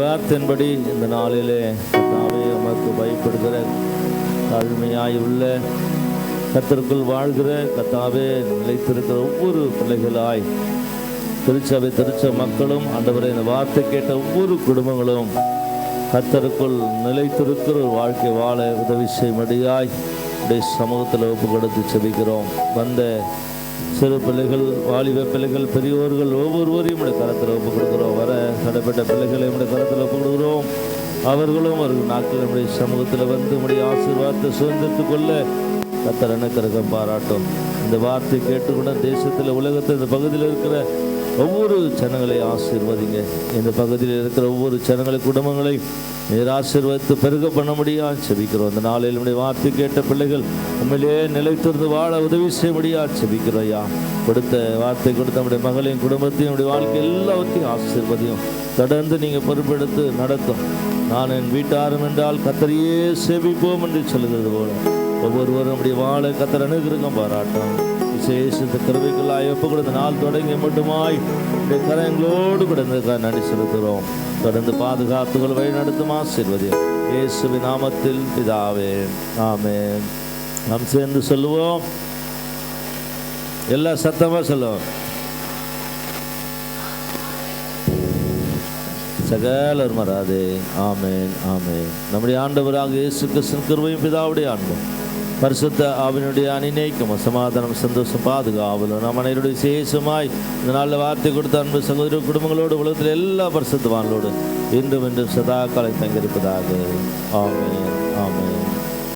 வார்த்தையின்படி இந்த நாளிலே கர்த்தாவே உமக்கு பயப்படுகிற தாழ்மையாய் உள்ள கர்த்தருக்குள் வாழ்கிற கர்த்தாவே நிலைத்திருக்கிற ஒவ்வொரு பிள்ளைகளாய் திருச்ச மக்களும் ஆண்டவரே இந்த வார்த்தை கேட்ட ஒவ்வொரு குடும்பங்களும் கர்த்தருக்குள் நிலைத்திருக்கிற ஒரு வாழ்க்கை வாழ உதவி செய்யும்படியாய் உடைய சமூகத்தில் ஒப்பு கொடுத்து செபிக்கிறோம். வந்த சிறு பிள்ளைகள், வாலிப பிள்ளைகள், பெரியோர்கள் ஒவ்வொருவரையும் உடைய கரத்தில் ஒப்பு கொடுக்குறோம். வர தடைப்பட்ட பிள்ளைகளை உடைய கரத்தில் ஒப்பு கொடுக்குறோம். அவர்களும் அவர்கள் நாட்கள் நம்முடைய சமூகத்தில் வந்து உடைய ஆசீர்வாதத்தை சுதந்திரத்து கொள்ள கர்த்தர் எனக்கு பாராட்டும். இந்த வார்த்தை கேட்டுக்கொண்ட தேசத்தில், உலகத்தில், இந்த பகுதியில் இருக்கிற ஒவ்வொரு ஜனங்களை ஆசீர்வதிங்க. இந்த பகுதியில் இருக்கிற ஒவ்வொரு ஜனங்களை, குடும்பங்களை நீர் ஆசீர்வதித்து பெருக பண்ண முடியாது செபிக்கிறோம். இந்த நாளில் நம்முடைய வார்த்தை கேட்ட பிள்ளைகள் உண்மையிலேயே நிலைத்திருந்து வாழ உதவி செய்ய முடியாது செபிக்கிறோம். ஐயா, கொடுத்த வார்த்தை கொடுத்த நம்முடைய மகளையும் குடும்பத்தையும் நம்முடைய வாழ்க்கை எல்லாவற்றையும் ஆசீர்வதியும் தொடர்ந்து நீங்கள் பொறுப்பெடுத்து நடத்தும். நான் என் வீட்டாரும் என்றால் கர்த்தரையே சேவிப்போம் என்று சொல்லுகிறது போல ஒவ்வொருவரும் நம்முடைய வாழ கர்த்தர் அனுகிரகம் பாராட்டும். விசேஷத்தை கருவைகளாய் ஒப்பு கொடுத்த நாள் தொடங்கி மட்டுமாய் கரங்களோடு கூட நன்றி செலுத்துகிறோம். தொடர்ந்து பாதுகாத்துகள் வழி நடத்தும் ஆசீர்வதியும் இயேசுவின் நாமத்தில் பிதாவே, ஆமென். நாம் சேர்ந்து சொல்லுவோம், எல்லா சத்தமா சொல்லுவோம். சகலர் மராதே. ஆமென், ஆமென். நம்முடைய ஆண்டவராக இயேசு கிறிஸ்துவின் கிருபையும் பிதாவுடைய அன்பும் பரிசுத்த ஆவியினுடைய அணிநேக்கும் சமாதானம், சந்தோஷம், பாதுகாவலும் நம் அனைவருடைய விசேஷமாய் இந்த நாளில் வார்த்தை கொடுத்த அன்பு சகோதர குடும்பங்களோடு உலகத்தில் எல்லா பரிசுத்தவான்களோடு இன்றும் சதா காலம் தங்கியிருப்பதாக. ஆமென், ஆமென்.